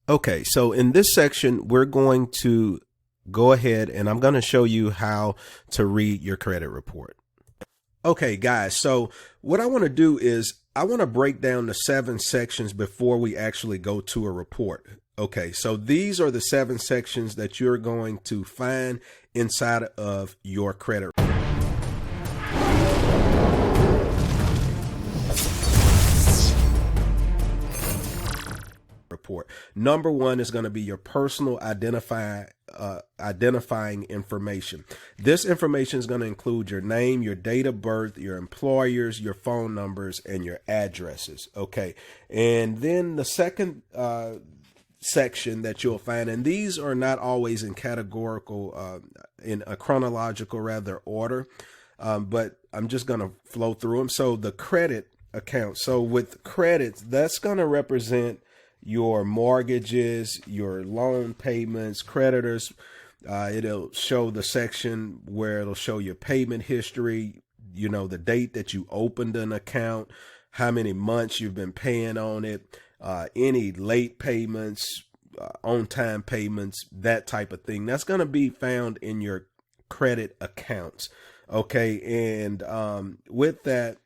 Okay, so in this section, we're going to go ahead and I'm going to show you how to read your credit report. Okay, guys, so what I want to do is I want to break down the 7 sections before we actually go to a report. Okay, so these are the 7 sections that you're going to find inside of your credit report. Number 1 is going to be your personal identifying information. This information is going to include your name, your date of birth, your employers, your phone numbers, and your addresses. Okay, and then the second section that you'll find, and these are not always in categorical, in a chronological rather order, but I'm just going to flow through them. So the credit account. So with credits, that's going to represent your mortgages, your loan payments, creditors. It'll show the section where it'll show your payment history, you know, the date that you opened an account, how many months you've been paying on it, any late payments, on-time payments, that type of thing. That's going to be found in your credit accounts. Okay, and with that,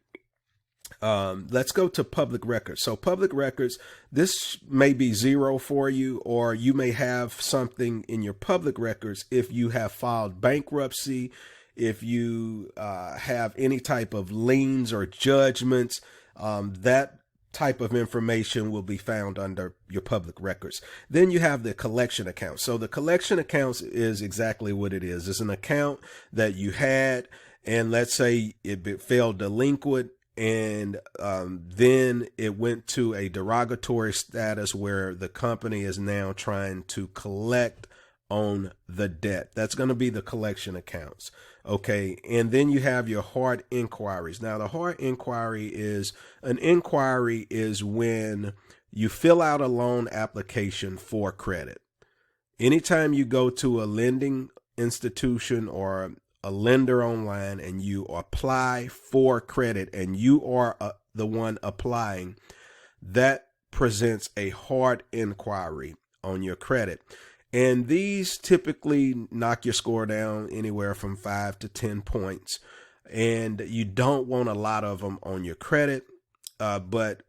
let's go to public records. So public records, this may be 0 for you, or you may have something in your public records if you have filed bankruptcy, if you have any type of liens or judgments. That type of information will be found under your public records. Then you have the collection account. So the collection accounts is exactly what it is. It's an account that you had, and let's say it fell delinquent, and then it went to a derogatory status where the company is now trying to collect on the debt. That's going to be the collection accounts. Okay, and then you have your hard inquiries. Now, the hard inquiry is when you fill out a loan application for credit. Anytime you go to a lending institution or a lender online and you apply for credit and you are the one applying, that presents a hard inquiry on your credit. And these typically knock your score down anywhere from 5 to 10 points. And you don't want a lot of them on your credit, but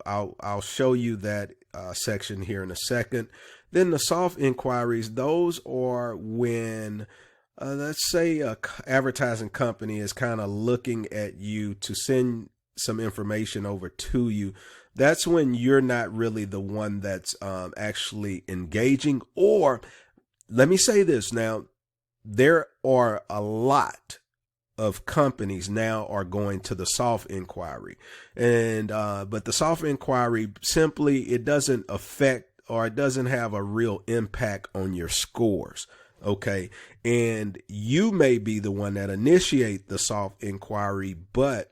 I'll show you that section here in a second. Then the soft inquiries, those are when let's say a advertising company is kind of looking at you to send some information over to you. That's when you're not really the one that's actually engaging. Or let me say this now, there are a lot of companies now are going to the soft inquiry, and but the soft inquiry simply, it doesn't affect, or it doesn't have a real impact on your scores. Okay, and you may be the one that initiate the soft inquiry, but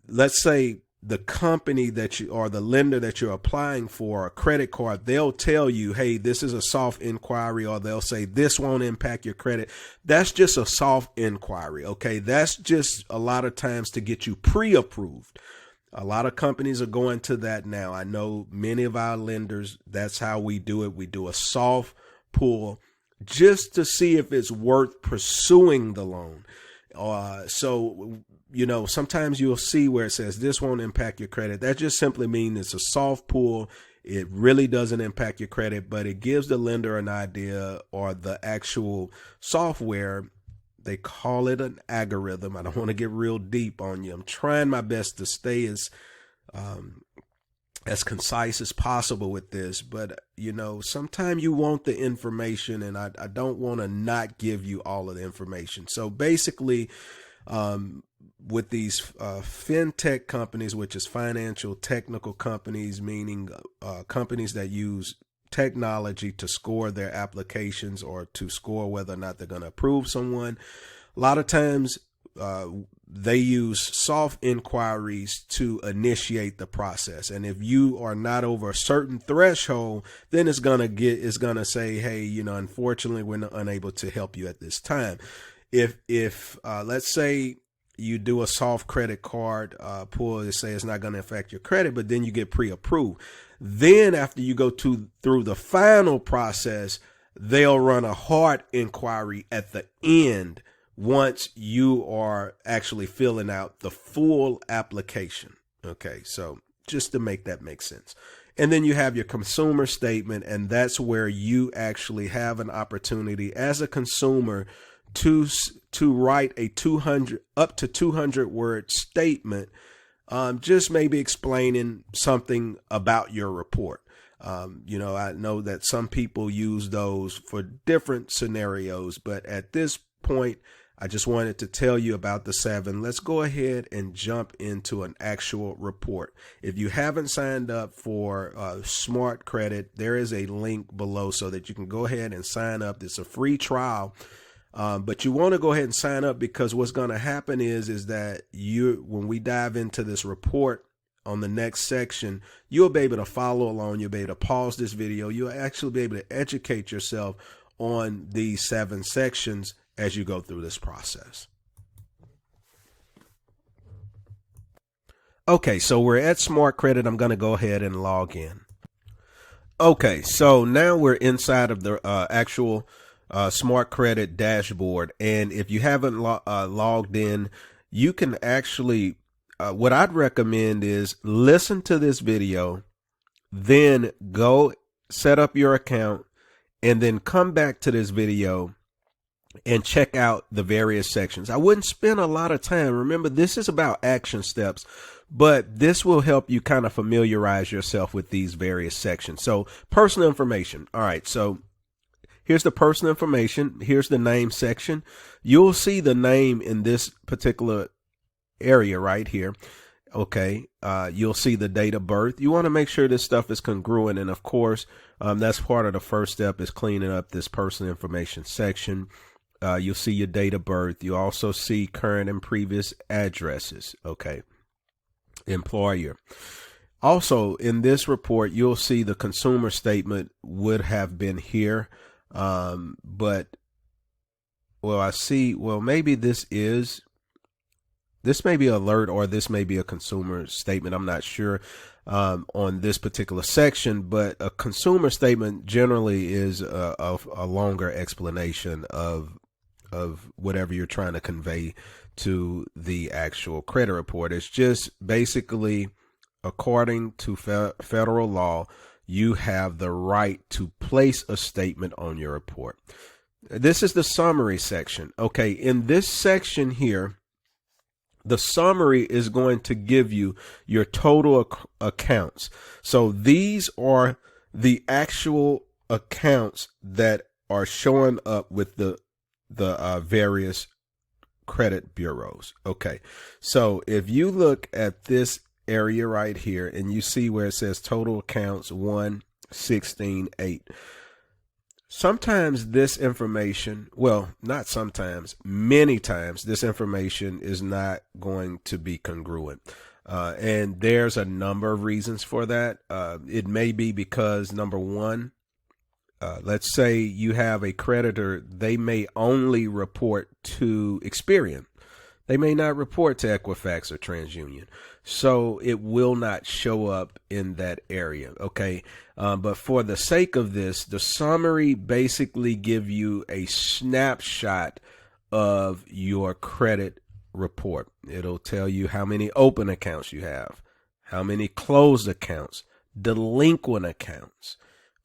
let's say the company that you, or the lender that you're applying for a credit card, they'll tell you, hey, this is a soft inquiry, or they'll say this won't impact your credit. That's just a soft inquiry. Okay, that's just a lot of times to get you pre-approved. A lot of companies are going to that now. I know many of our lenders, that's how we do it. We do a soft pull just to see if it's worth pursuing the loan. So, you know, sometimes you'll see where it says this won't impact your credit. That just simply means it's a soft pull. It really doesn't impact your credit, but it gives the lender an idea, or the actual software. They call it an algorithm. I don't want to get real deep on you. I'm trying my best to stay as concise as possible with this, but you know, sometimes you want the information, and I don't want to not give you all of the information. So basically, with these fintech companies, which is financial technical companies, meaning companies that use technology to score their applications or to score whether or not they're going to approve someone, a lot of times they use soft inquiries to initiate the process. And if you are not over a certain threshold, then it's going to say, hey, you know, unfortunately, we're unable to help you at this time. If let's say you do a soft credit card pull, to say it's not going to affect your credit, but then you get pre-approved, Then after you go through the final process, they'll run a hard inquiry at the end once you are actually filling out the full application. Okay, so just to make that make sense. And then you have your consumer statement, and that's where you actually have an opportunity as a consumer to write a 200 up to 200 word statement, just maybe explaining something about your report. I know that some people use those for different scenarios, but at this point, I just wanted to tell you about the 7. Let's go ahead and jump into an actual report. If you haven't signed up for SmartCredit, there is a link below so that you can go ahead and sign up. It's a free trial. But you want to go ahead and sign up, because what's going to happen is that when we dive into this report on the next section, you'll be able to follow along. You'll be able to pause this video. You'll actually be able to educate yourself on these 7 sections as you go through this process. Okay, so we're at SmartCredit. I'm going to go ahead and log in. Okay, so now we're inside of the actual SmartCredit dashboard. And if you haven't logged in, you can actually, what I'd recommend is listen to this video, then go set up your account, and then come back to this video and check out the various sections. I wouldn't spend a lot of time. Remember, this is about action steps, but this will help you kind of familiarize yourself with these various sections. So personal information. All right. So here's the personal information. Here's the name section. You'll see the name in this particular area right here. Okay. You'll see the date of birth. You want to make sure this stuff is congruent. And of course, that's part of the first step, is cleaning up this personal information section. You'll see your date of birth. You also see current and previous addresses. Okay. Employer. Also, in this report, you'll see the consumer statement would have been here. But, well, I see, well, maybe this may be alert, or this may be a consumer statement. I'm not sure on this particular section, but a consumer statement generally is a longer explanation of whatever you're trying to convey to the actual credit report. It's just basically, according to federal law, you have the right to place a statement on your report. This is the summary section. Okay, in this section here, the summary is going to give you your total accounts. So these are the actual accounts that are showing up with the various credit bureaus. Okay, so if you look at this area right here and you see where it says total accounts 116.8, sometimes this information, well, not sometimes, many times, this information is not going to be congruent. And there's a number of reasons for that. It may be because, number one, let's say you have a creditor, they may only report to Experian. They may not report to Equifax or TransUnion. So it will not show up in that area. Okay. But for the sake of this, the summary basically give you a snapshot of your credit report. It'll tell you how many open accounts you have, how many closed accounts, delinquent accounts,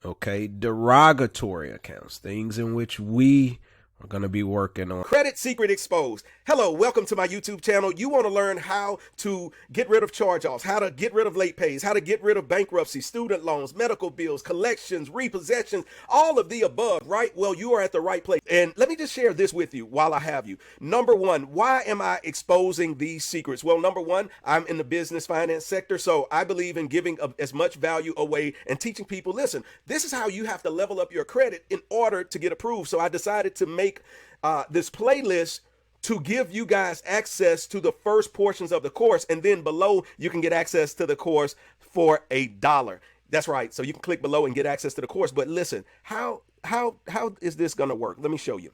okay, derogatory accounts, things in which we are going to be working on. Credit Secret Exposed. Hello, welcome to my YouTube channel. You want to learn how to get rid of charge-offs, how to get rid of late pays, how to get rid of bankruptcy, student loans, medical bills, collections, repossessions, all of the above, right? Well, you are at the right place. And let me just share this with you while I have you. Number one, why am I exposing these secrets? Well, number one, I'm in the business finance sector, so I believe in giving as much value away and teaching people, listen, this is how you have to level up your credit in order to get approved. So I decided to make this playlist to give you guys access to the first portions of the course, and then below you can get access to the course for $1. That's right. So you can click below and get access to the course. But listen, how is this going to work? Let me show you.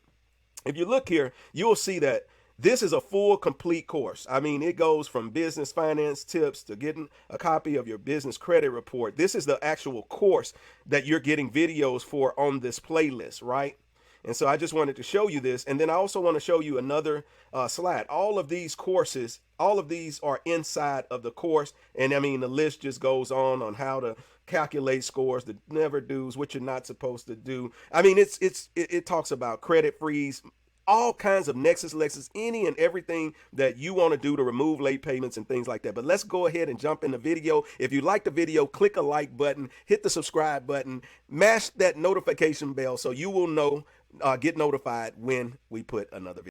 If you look here, you will see that This is a full, complete course. I mean, it goes from business finance tips to getting a copy of your business credit report. This is the actual course that you're getting videos for on this playlist, right? And so I just wanted to show you this. And then I also want to show you another slide. All of these courses, all of these are inside of the course. And I mean, the list just goes on how to calculate scores, the never do's, what you're not supposed to do. I mean, it talks about credit freeze, all kinds of Nexus, Lexus, any and everything that you want to do to remove late payments and things like that. But let's go ahead and jump in the video. If you like the video, click a like button, hit the subscribe button, mash that notification bell so you will know, get notified when we put another video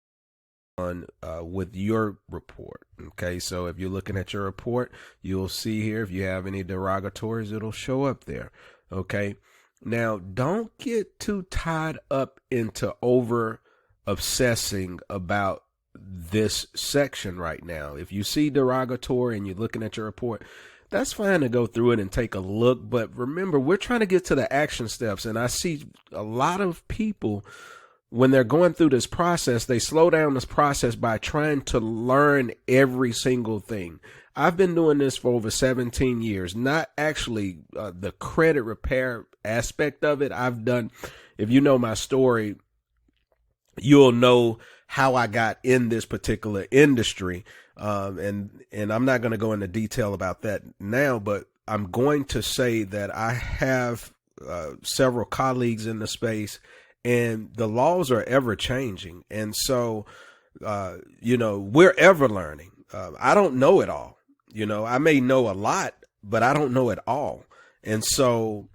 on with your report. Okay, so if you're looking at your report, you'll see here if you have any derogatories, it'll show up there. Okay, now don't get too tied up into over obsessing about this section right now. If you see derogatory and you're looking at your report, that's fine to go through it and take a look. But remember, we're trying to get to the action steps. And I see a lot of people, when they're going through this process, they slow down this process by trying to learn every single thing. I've been doing this for over 17 years, not actually the credit repair aspect of it. I've done, if you know my story, you'll know how I got in this particular industry. And I'm not going to go into detail about that now, but I'm going to say that I have several colleagues in the space, and the laws are ever changing. And so, we're ever learning. I don't know it all. I may know a lot, but I don't know it all. And so,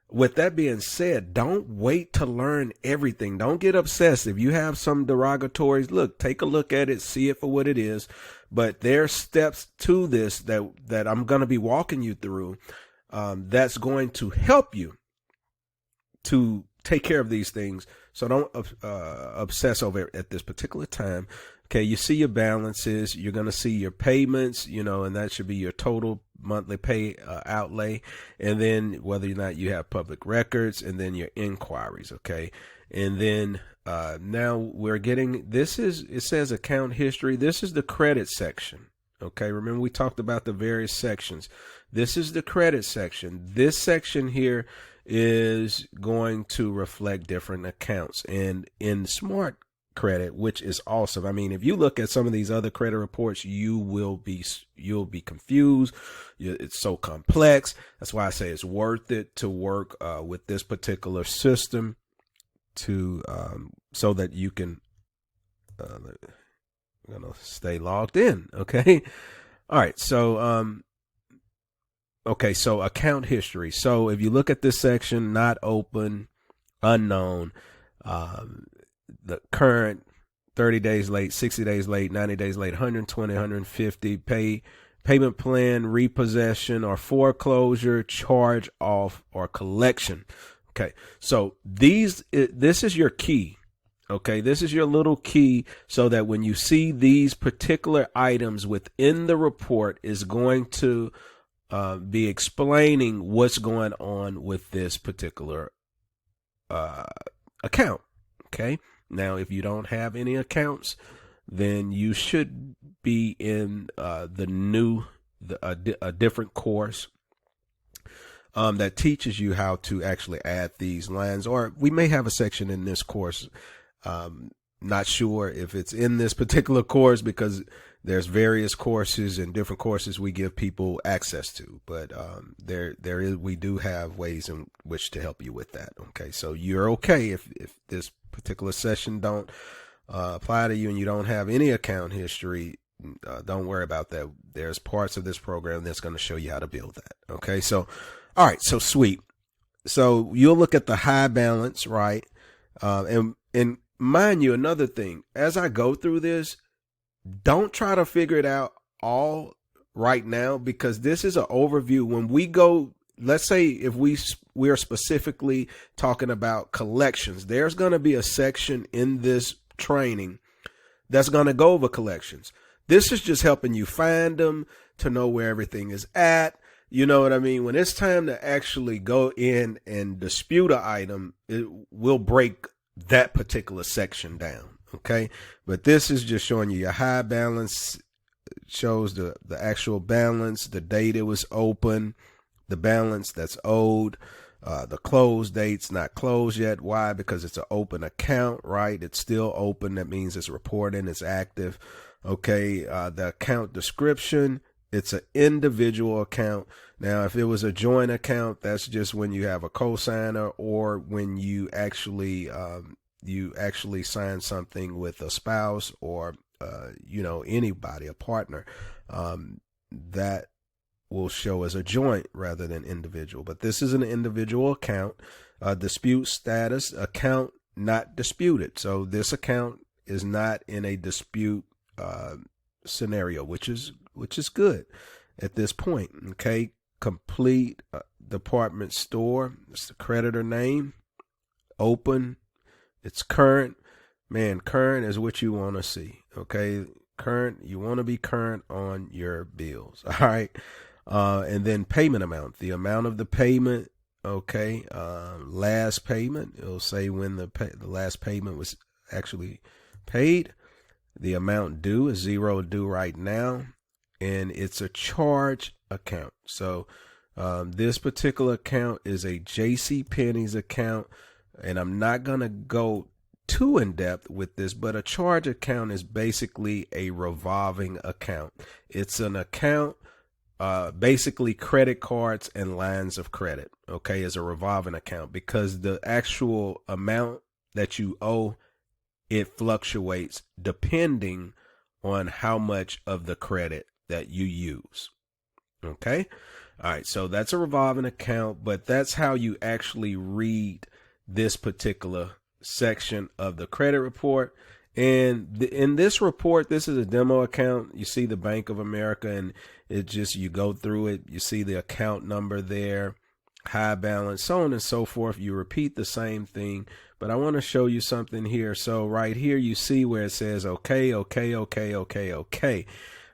with that being said, don't wait to learn everything. Don't get obsessed. If you have some derogatories, look, take a look at it, see it for what it is. But there's steps to this that I'm going to be walking you through that's going to help you to take care of these things. So don't obsess over it at this particular time. Okay, you see your balances, you're going to see your payments, and that should be your total monthly pay outlay, and then whether or not you have public records, and then your inquiries. Okay, and then now we're getting, it says account history. This is the credit section. Okay, remember we talked about the various sections. This is the credit section. This section here is going to reflect different accounts, and in SmartCredit, which is awesome. I mean, if you look at some of these other credit reports, you'll be confused. It's so complex. That's why I say it's worth it to work with this particular system to so that you can stay logged in. Okay. All right. So okay, so account history. So if you look at this section, not open, unknown, the current, 30 days late, 60 days late, 90 days late, 120, 150, payment plan, repossession or foreclosure, charge off or collection. Okay, so this is your key. Okay, this is your little key so that when you see these particular items within the report is going to be explaining what's going on with this particular account. Okay. Now, if you don't have any accounts, then you should be in a different course that teaches you how to actually add these lines. Or we may have a section in this course. Not sure if it's in this particular course because there's various courses and different courses we give people access to, but we do have ways in which to help you with that. Okay, so you're okay if this particular session don't apply to you and you don't have any account history. Don't worry about that. There's parts of this program that's going to show you how to build that. Okay, so all right, so sweet. So you'll look at the high balance, right? And mind you, another thing, as I go through this, don't try to figure it out all right now, because this is an overview. When we go, let's say if we are specifically talking about collections, there's going to be a section in this training that's going to go over collections. This is just helping you find them, to know where everything is at. You know what I mean? When it's time to actually go in and dispute an item, it will break that particular section down. Okay. But this is just showing you your high balance, shows the actual balance, the date it was open, the balance that's owed, the close date's not closed yet. Why? Because it's an open account, right? It's still open. That means it's reporting, it's active. Okay. The account description, it's an individual account. Now, if it was a joint account, that's just when you have a cosigner or when you actually sign something with a spouse or anybody, a partner, that will show as a joint rather than individual. But this is an individual account. Dispute status, account not disputed. So this account is not in a dispute scenario, which is good at this point. Okay. Complete department store. It's the creditor name. Open. It's current. Man, current is what you want to see. Okay. Current. You want to be current on your bills. All right. And then payment amount, the amount of the payment. Okay. Last payment. It'll say when the last payment was actually paid. The amount due is zero due right now. And it's a charge account. So this particular account is a JCPenney's account. And I'm not going to go too in depth with this, but a charge account is basically a revolving account. It's an account, basically credit cards and lines of credit, okay, as a revolving account, because the actual amount that you owe, it fluctuates depending on how much of the credit that you use. Okay. All right. So that's a revolving account, but that's how you actually read this particular section of the credit report. And in this report, this is a demo account. You see the Bank of America, and it just, you go through it. You see the account number there, high balance, so on and so forth. You repeat the same thing, but I want to show you something here. So right here, you see where it says, okay. All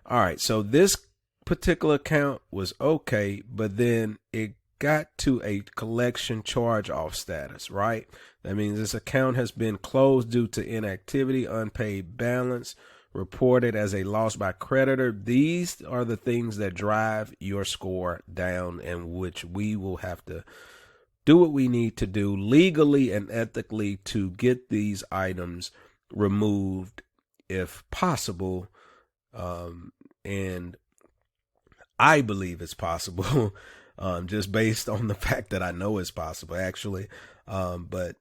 right. So this particular account was okay, but then it got to a collection charge off status, right? That means this account has been closed due to inactivity, unpaid balance, reported as a loss by creditor. These are the things that drive your score down, and which we will have to do what we need to do legally and ethically to get these items removed if possible. And I believe it's possible, just based on the fact that I know it's possible, actually. But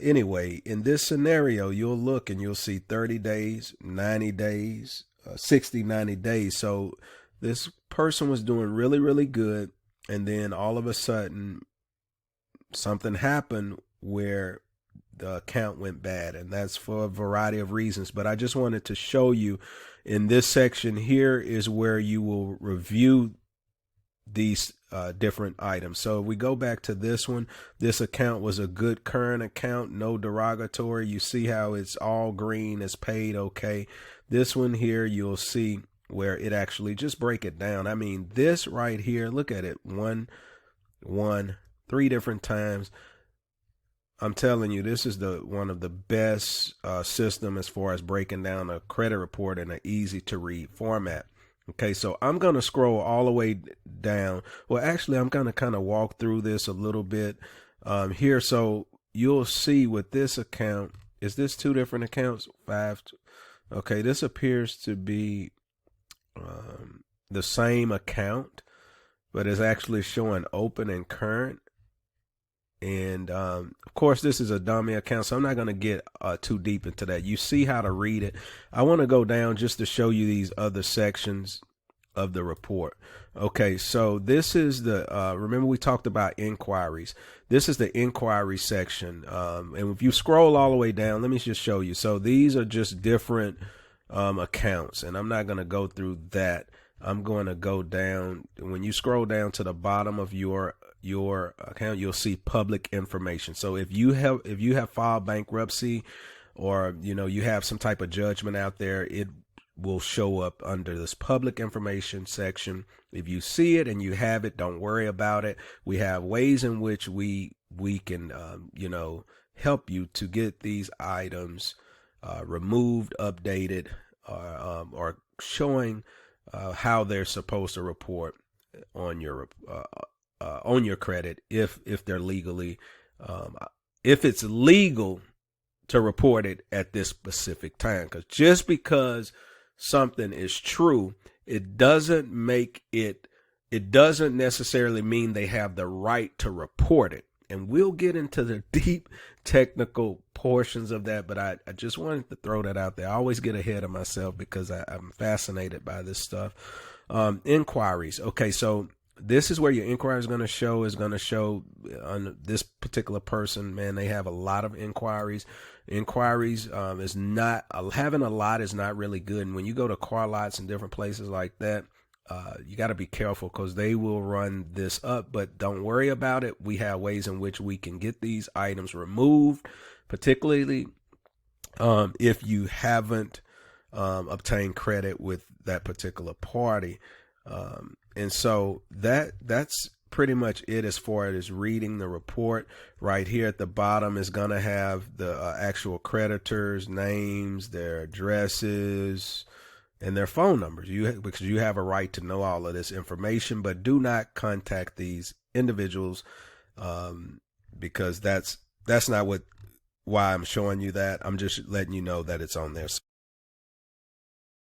anyway, in this scenario, you'll look and you'll see 30 days, 90 days, 60, 90 days. So this person was doing really, really good. And then all of a sudden, something happened where the account went bad. And that's for a variety of reasons. But I just wanted to show you in this section here is where you will review these different items. So if we go back to this one, this account was a good current account, no derogatory. You see how it's all green, it's paid okay. This one here, you'll see where it actually, just break it down. I mean, this right here, look at it, 3 different times. I'm telling you, this is one of the best system as far as breaking down a credit report in an easy to read format. Okay, so I'm going to scroll all the way down. Well, actually, I'm going to kind of walk through this a little bit here. So you'll see with this account, is this 2 different accounts? 5. Okay, this appears to be the same account, but it's actually showing open and current. And of course, this is a dummy account, so I'm not going to get too deep into that. You see how to read it. I want to go down just to show you these other sections of the report. Okay, so this is the, remember we talked about inquiries. This is the inquiry section. And if you scroll all the way down, let me just show you. So these are just different accounts, and I'm not going to go through that. I'm going to go down. When you scroll down to the bottom of your account, you'll see public information. So if you have filed bankruptcy, or you have some type of judgment out there, it will show up under this public information section. If you see it and you have it, don't worry about it. We have ways in which we can help you to get these items removed, updated, or showing how they're supposed to report on your credit if they're legally if it's legal to report it at this specific time. Because just because something is true, it doesn't necessarily mean they have the right to report it. And we'll get into the deep technical portions of that, but I just wanted to throw that out there. I always get ahead of myself because I'm fascinated by this stuff. Inquiries. Okay, so this is where your inquiry is going to show. On this particular person, man, they have a lot of inquiries. Inquiries is not, having a lot is not really good. And when you go to car lots and different places like that, you got to be careful because they will run this up, but don't worry about it. We have ways in which we can get these items removed, particularly if you haven't obtained credit with that particular party. And so that's pretty much it as far as reading the report. Right here at the bottom is going to have the actual creditors' names, their addresses, and their phone numbers. Because you have a right to know all of this information, but do not contact these individuals because that's not why I'm showing you that. I'm just letting you know that it's on there.